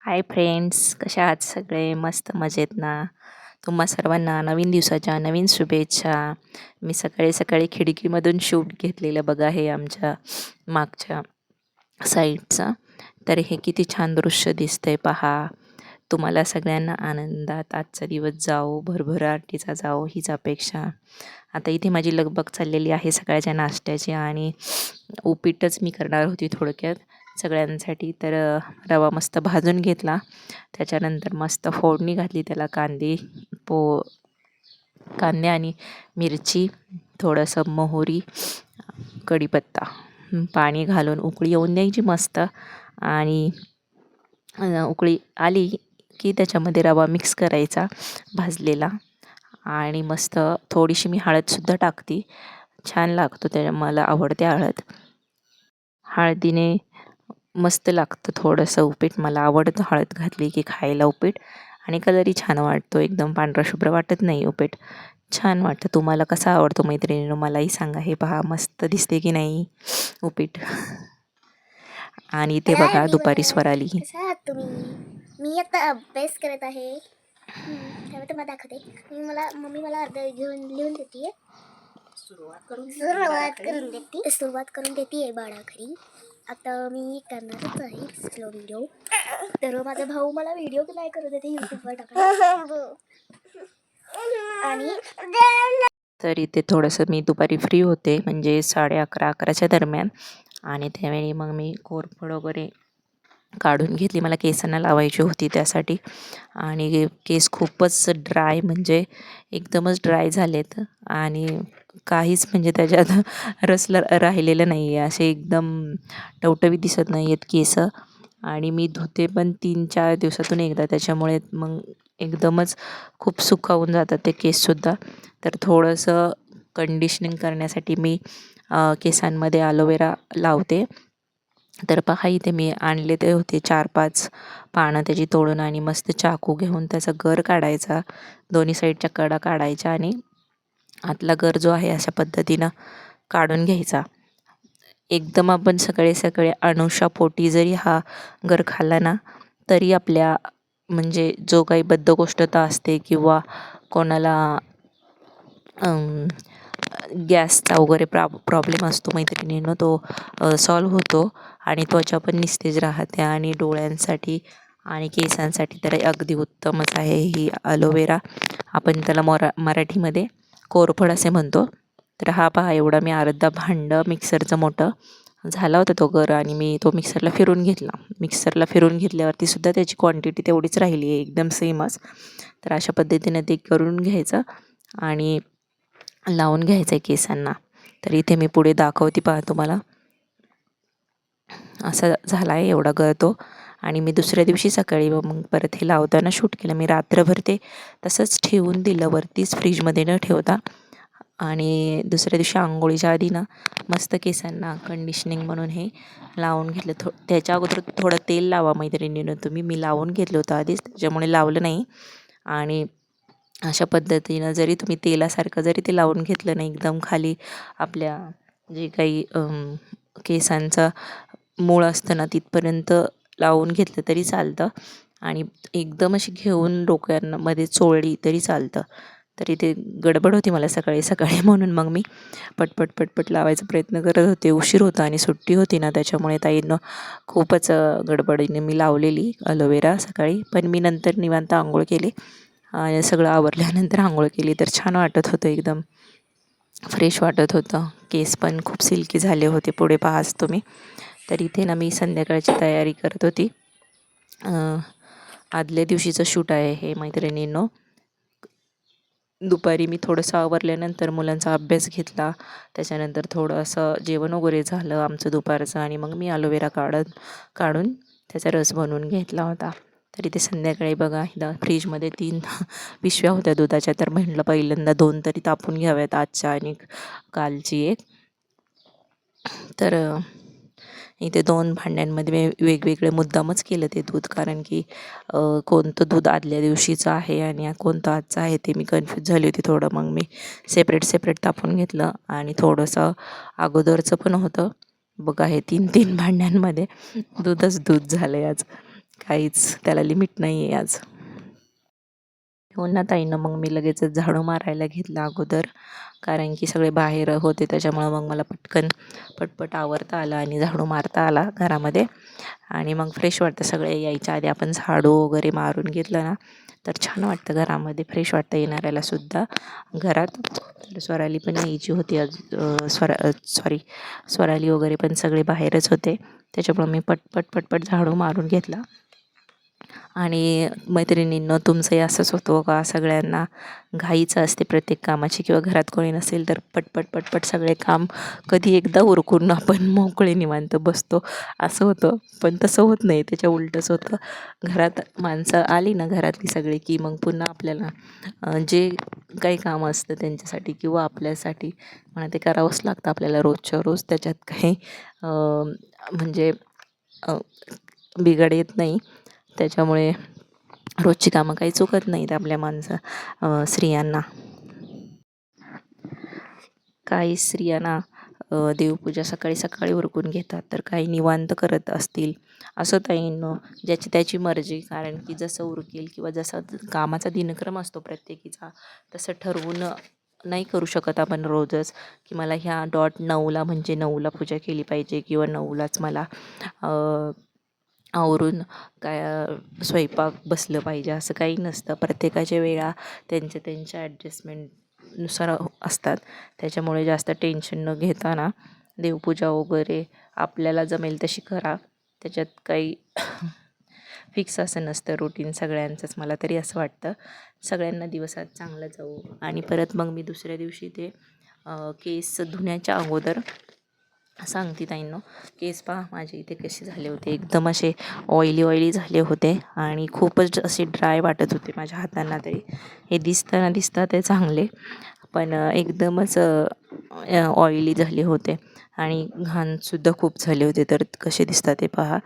Hi friends, कशा आहात सगळे? मस्त मजेत ना? तुम्हा सर्वांना नवीन दिवसाच्या नवीन शुभेच्छा. मी सकाळी सकाळी खिडकीमधून शूट घेतलेलं बघा, हे आमच्या मागच्या साईडचं. तर हे किती छान दृश्य दिसतंय पहा. तुम्हाला सगळ्यांना आनंदात आजचा दिवस जाओ, भरभराटीचा जाओ हीच अपेक्षा. आता इथे माझी लगबग चाललेली आहे सकाळच्या नाश्त्याची आणि उपीटच मी करणार होती थोडक्यात सगळ्यांसाठी. तर रवा मस्त भाजून घेतला, त्याच्यानंतर मस्त फोडणी घातली त्याला. कांदे आणि मिरची, थोडंसं मोहरी, कढीपत्ता, पाणी घालून उकळी येऊन द्यायची मस्त. आणि उकळी आली की त्याच्यामध्ये रवा मिक्स करायचा भाजलेला. आणि मस्त थोडीशी मी हळदसुद्धा टाकते, छान लागतो त्याच्या, मला आवडते हळद. हळदीने मस्त लागतं थोडंसं उपीट, मला आवडतं हळद घातली की खायला उपीट. आणि कलरही छान वाटतो, एकदम पांढरा शुभ्र वाटत नाही उपीट, छान वाटतं. तुम्हाला कसा आवडतो मैत्रिणींनो मलाही सांगा. हे पहा मस्त दिसते की नाही उपीट. आणि ते बघा दुपारी स्वराली. कशा आहात तुम्ही? मी आता अभ्यास करत आहे. त्यामुळे तुम्हाला दाखवते. मम्मी मला अर्ध घेऊन लिहून देते. सुरुवात करून देते बाळाखरी. आता मी करणारच आहे स्लो व्हिडिओ. तर माझा भाऊ मला व्हिडिओ नाही करू देते यूट्यूबवर टाकायला. आणि तर इथे थोडंसं मी दुपारी फ्री होते, म्हणजे 11:30-11च्या दरम्यान. आणि त्यावेळी मग मी कोरफड वगैरे काढून घेतली, मला केसांना लावायची होती त्यासाठी. आणि केस खूपच ड्राय, म्हणजे एकदमच ड्राय झालेत आणि काहीच म्हणजे त्याच्यात राहिलेलं नाही आहे, असे एकदम टवटवीत दिसत नाही आहेत केस. आणि मी धुते पण 3-4 दिवसातून एकदा, त्याच्यामुळे मग एकदमच खूप सुकावून जातात ते केससुद्धा. तर थोडंसं कंडिशनिंग करण्यासाठी मी केसांमध्ये ॲलोवेरा लावते. तर पहा इथे मी आणले ते होते 4-5 पानं त्याची तोडून, आणि मस्त चाकू घेऊन त्याचा गर काढायचा, दोन्ही साईडच्या कडा काढायच्या आणि आतला गर जो आहे अशा पद्धतीनं काढून घ्यायचा. एकदम आपण सकाळी सकाळी अनुशापोटी जरी हा गर खाल्ला ना, तरी आपल्या म्हणजे जो काही बद्धकोष्ठता असते किंवा कोणाला गॅसचा वगैरे प्रॉब्लेम असतो मैत्रिणींनो, तो सॉल्व्ह होतो. आणि त्वचा पण निस्तेज राहते. आणि डोळ्यांसाठी आणि केसांसाठी तर अगदी उत्तमच आहे ही ॲलोवेरा. आपण त्याला मराठीमध्ये कोरफड असे म्हणतो. तर हा पहा, एवढा मी अर्धा भांडं मिक्सरचं मोठं झाला होता तो गर, आणि मी तो मिक्सरला फिरून घेतला. मिक्सरला फिरून घेतल्यावरती सुद्धा त्याची क्वांटिटी तेवढीच राहिली आहे, एकदम सेमच. तर अशा पद्धतीने ते करून घ्यायचं आणि लावून घ्यायचं आहे केसांना. तर इथे मी पुढे दाखवते पहा तुम्हाला. असा झाला आहे एवढा गळतो. आणि मी दुसऱ्या दिवशी सकाळी मग परत हे लावताना शूट केलं. मी रात्रभर ते तसंच ठेवून दिलं वरतीच, फ्रीजमध्ये न ठेवता. आणि दुसऱ्या दिवशी आंघोळीच्या आधी ना मस्त केसांना कंडिशनिंग म्हणून हे लावून घेतलं. त्याच्या अगोदर थोडं तेल लावा मैत्रिणीनं तुम्ही. मी लावून घेतलं होतं आधीच, त्याच्यामुळे लावलं नाही. आणि अशा पद्धतीनं जरी तुम्ही तेलासारखं जरी ते लावून घेतलं नाही, एकदम खाली आपल्या जे काही केसांचा मूळ असतं ना तिथपर्यंत लावून घेतलं तरी चालतं. आणि एकदम अशी घेऊन डोक्यांमध्ये चोळली तरी चालतं. तरी ते गडबड होती मला सकाळी सकाळी, म्हणून मग मी पटपट लावायचा प्रयत्न करत होते. उशीर होता आणि सुट्टी होती ना, त्याच्यामुळे ताईनं खूपच गडबडीने मी लावलेली ॲलोवेरा सकाळी. पण मी नंतर निवांत आंघोळ केली, सगळं आवरल्यानंतर आंघोळ केली. तर छान वाटत होतं, एकदम फ्रेश वाटत होतं. केस पण खूप सिल्की झाले होते. पुढे पाहाच तुम्ही. तर इथे ना मी संध्याकाळची तयारी करत होती. आदल्या दिवशीचं शूट आहे हे मैत्रिणींनो. दुपारी मी थोडंसं आवरल्यानंतर मुलांचा अभ्यास घेतला, त्याच्यानंतर थोडंसं जेवण वगैरे झालं आमचं दुपारचं. आणि मग मी ॲलोवेरा काढून त्याचा रस बनवून घेतला होता. तरी ते संध्याकाळी बघा, इथं फ्रीजमध्ये 3 पिशव्या होत्या दुधाच्या. तर म्हटलं पहिल्यांदा 2 तरी तापून घ्याव्यात, आजच्या आणि कालची 1. तर इथे 2 भांड्यांमध्ये वेगवेगळे मुद्दामच केलं ते दूध, कारण की कोणतं दूध आदल्या दिवशीचं आहे आणि कोणतं आजचं आहे ते मी कन्फ्यूज झाली होती थोडं. मग मी सेपरेट तापून घेतलं. आणि थोडंसं अगोदरचं पण होतं बघा. हे 3 भांड्यांमध्ये दूध झालं आहे आज. काहीच त्याला लिमिट नाही आहे आज. हो ना ताईनं मग मी लगेचच झाडू मारायला घेतला अगोदर, कारण की सगळे बाहेर होते त्याच्यामुळं मग मला पटकन पटपट आवरता आलं आणि झाडू मारता आला घरामध्ये. आणि मग फ्रेश वाटतं, सगळे यायच्या आधी आपण झाडू वगैरे मारून घेतलं ना तर छान वाटतं, घरामध्ये फ्रेश वाटतं येणाऱ्यालासुद्धा घरात. तर स्वराली पण यायची होती आज, स्वराली वगैरे पण सगळे बाहेरच होते, त्याच्यामुळं मी पटपट पटपट झाडू मारून घेतला. आणि मैत्रिणींनो, तुमचंही असंच होतं का? सगळ्यांना घाईचं असते प्रत्येक कामाची, किंवा घरात कोणी नसेल तर पटपट पटपट सगळे काम कधी एकदा उरकून आपण मोकळे निवांत बसतो असं होतं. पण तसं होत नाही, त्याच्या उलटंच होतं. घरात माणसं आली ना घरातली सगळी, की मग पुन्हा आपल्याला जे काही काम असतं त्यांच्यासाठी किंवा आपल्यासाठी म्हणा ते करावंच लागतं आपल्याला रोजच्या रोज. त्याच्यात काही म्हणजे बिघाड येत नाही. त्याच्यामुळे रोजची कामं काही चुकत नाहीत आपल्या स्त्रियांना. काही स्त्रियांना देवपूजा सकाळी सकाळी उरकून घेतात, तर काही निवांत करत असतील. असं ताईंनो, ज्याची त्याची मर्जी. कारण की जसं उरकेल किंवा जसा कामाचा दिनक्रम असतो प्रत्येकीचा, तसं ठरवून नाही करू शकत आपण रोजच, की मला ह्या डॉट 9ला म्हणजे 9ला पूजा केली पाहिजे किंवा 9लाच मला आवरून काय स्वयंपाक बसलं पाहिजे, असं काही नसतं. प्रत्येकाच्या वेळा त्यांच्या त्यांच्या ॲडजस्टमेंटनुसार असतात. त्याच्यामुळे जास्त टेन्शन न घेताना देवपूजा वगैरे आपल्याला जमेल तशी करा. त्याच्यात काही फिक्स असं नसतं रुटीन सगळ्यांचंच. मला तरी असं वाटतं सगळ्यांना दिवसात चांगलं जाऊ. आणि परत मग मी दुसऱ्या दिवशी ते केस धुण्याच्या अगोदर सांगते ताईंनो, केस पहा माझे इथे कसे झाले होते, एकदम असे ऑइली झाले होते आणि खूपच असे ड्राय वाटत होते माझ्या हातांना. तरी हे दिसता ते चांगले, पण एकदमच ऑइली झाले होते आणि घाणसुद्धा खूप झाले होते. तर कसे दिसतात ते पहा.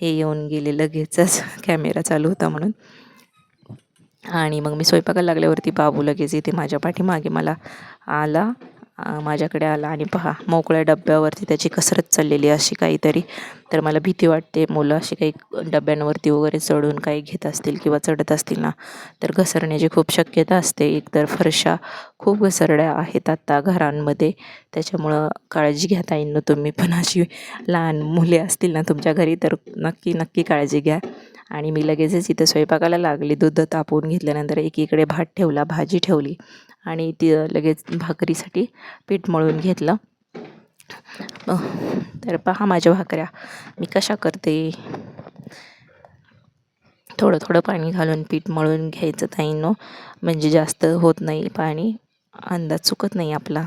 हे येऊन गेले लगेचच कॅमेरा चालू होता म्हणून. आणि मग मी स्वयंपाकाला लागल्यावरती बाबू लगेच इथे माझ्या पाठीमागे माझ्याकडे आला आणि पहा, मोकळ्या डब्यावरती त्याची कसरत चाललेली अशी काहीतरी. तर मला भीती वाटते, मुलं अशी काही डब्यांवरती वगैरे चढून काही घेत असतील किंवा चढत असतील ना, तर घसरण्याची खूप शक्यता असते. एकतर फरशा खूप घसरड्या आहेत आता घरांमध्ये, त्याच्यामुळं काळजी घ्या ताईंनो. तुम्ही पण अशी लहान मुले असतील ना तुमच्या घरी, तर नक्की काळजी घ्या. आणि मी लगेचच इथं स्वयंपाकाला लागली. दूध तापवून घेतल्यानंतर एकीकडे भात ठेवला, भाजी ठेवली आणि ती लगेच भाकरीसाठी पीठ मळून घेतलं. तर पहा माझ्या भाकऱ्या मी कशा करते. थोडं पाणी घालून पीठ मळून घ्यायचं ताईंनो, म्हणजे जास्त होत नाही पाणी, अंदाज चुकत नाही आपला.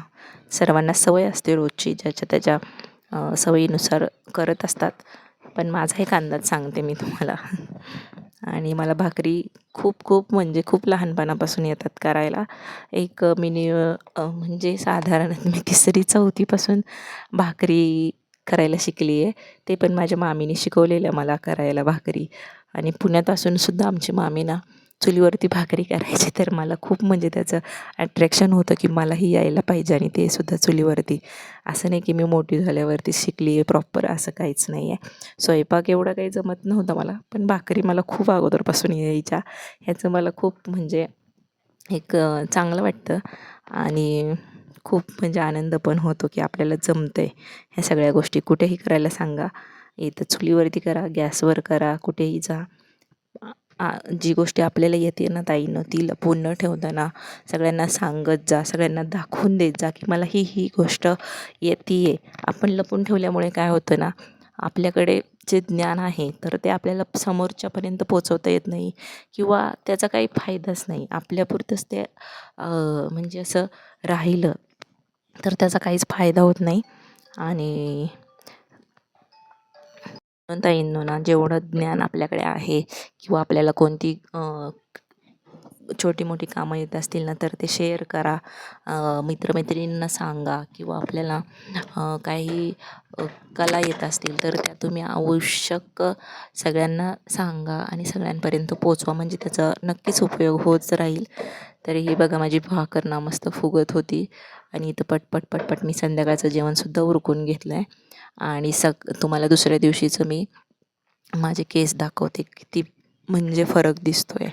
सर्वांना सवय असते रोजची, ज्याच्या त्याच्या सवयीनुसार करत असतात. पण माझा एक अंदाज सांगते मी तुम्हाला. आणि मला भाकरी खूप म्हणजे खूप लहानपणापासून येतात करायला. एक म्हणजे साधारण मी 3री-4थीपासून भाकरी करायला शिकली आहे. ते पण माझ्या मामीने शिकवलेलं मला करायला भाकरी. आणि पुण्यात असूनसुद्धा आमची मामी ना चुलीवरती भाकरी करायची, तर मला खूप म्हणजे त्याचं अट्रॅक्शन होतं की मलाही यायला पाहिजे, आणि ते सुद्धा चुलीवरती. असं नाही की मी मोठी झाल्यावरती शिकली आहे प्रॉपर, असं काहीच नाही आहे. स्वयंपाक एवढा काही जमत नव्हता मला, पण भाकरी मला खूप अगोदरपासून यायच्या. ह्याचं मला खूप म्हणजे एक चांगलं वाटतं आणि खूप म्हणजे आनंद पण होतो की आपल्याला जमतं आहे ह्या सगळ्या गोष्टी. कुठेही करायला सांगा, इथं चुलीवरती करा, गॅसवर करा, कुठेही जा. जी गोष्टी आपल्याला येते ना ताईनं, ती लपवून न ठेवताना सगळ्यांना सांगत जा, सगळ्यांना दाखवून देत जा की मला ही गोष्ट येते आहे. आपण लपवून ठेवल्यामुळे काय होतं ना, आपल्याकडे जे ज्ञान आहे तर ते आपल्याला समोरच्यापर्यंत पोचवता येत नाही किंवा त्याचा काही फायदाच नाही. आपल्यापुरतंच ते म्हणजे असं राहिलं तर त्याचा काहीच फायदा होत नाही. आणि ताईंनो ना, जेवढं ज्ञान आपल्याकडे आहे किंवा आपल्याला कोणती छोटी मोठी कामं येत असतील ना, तर ते शेअर करा, मित्रमैत्रिणींना सांगा. किंवा आपल्याला काही कला येत असतील तर त्या तुम्ही आवश्यक सगळ्यांना सांगा आणि सगळ्यांपर्यंत पोचवा, म्हणजे त्याचा नक्कीच उपयोग होत राहील. तर ही बघा माझी भाकर ना मस्त फुगत होती आणि इथं पटपट मी संध्याकाळचं जेवणसुद्धा उरकून घेतलं आहे. आणि तुम्हाला दुसऱ्या दिवशीचं मी माझे केस दाखवते किती म्हणजे फरक दिसतोय.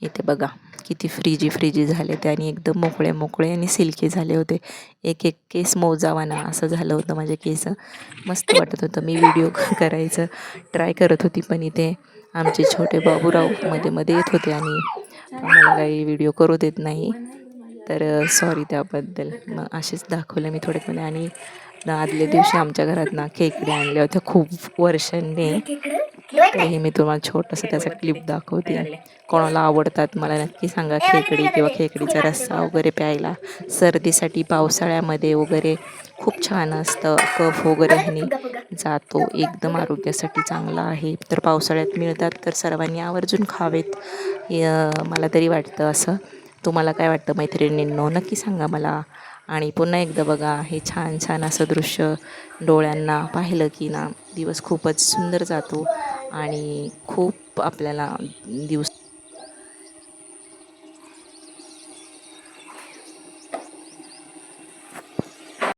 इथे बघा किती फ्रीजी झाले ते आणि एकदम मोकळे मोकळे आणि सिल्की झाले होते. एक एक केस मोजावा ना असं झालं होतं माझे केस. मस्त वाटत होतं. मी व्हिडिओ करायचं ट्राय करत होती, पण इथे आमचे छोटे बाबूराव मध्ये मध्ये येत होते आणि मला काही व्हिडिओ करू देत नाही. तर सॉरी त्याबद्दल. मग असेच दाखवलं मी थोड्यात आणि आदल्या दिवशी आमच्या घरात ना खेकडे आणल्या होत्या खूप वर्षांनी. तर हे मी तुम्हाला छोटंसं त्याचा क्लिप दाखवते. कोणाला आवडतात मला नक्की सांगा खेकडी किंवा खेकडीचा रस्सा वगैरे प्यायला. सर्दीसाठी पावसाळ्यामध्ये वगैरे खूप छान असतं. कफ वगैरे ह्याने जातो. एकदम आरोग्यासाठी चांगला आहे. तर पावसाळ्यात मिळतात तर सर्वांनी आवर्जून खावेत. मला तरी वाटतं असं. तुम्हाला काय वाटतं मैत्रिणींनो? नक्की सांगा मला. आणि पुन्हा एकदा बघा हे छान छान असं दृश्य डोळ्यांना पाहिलं की ना दिवस खूपच सुंदर जातो आणि खूप आपल्याला दिवस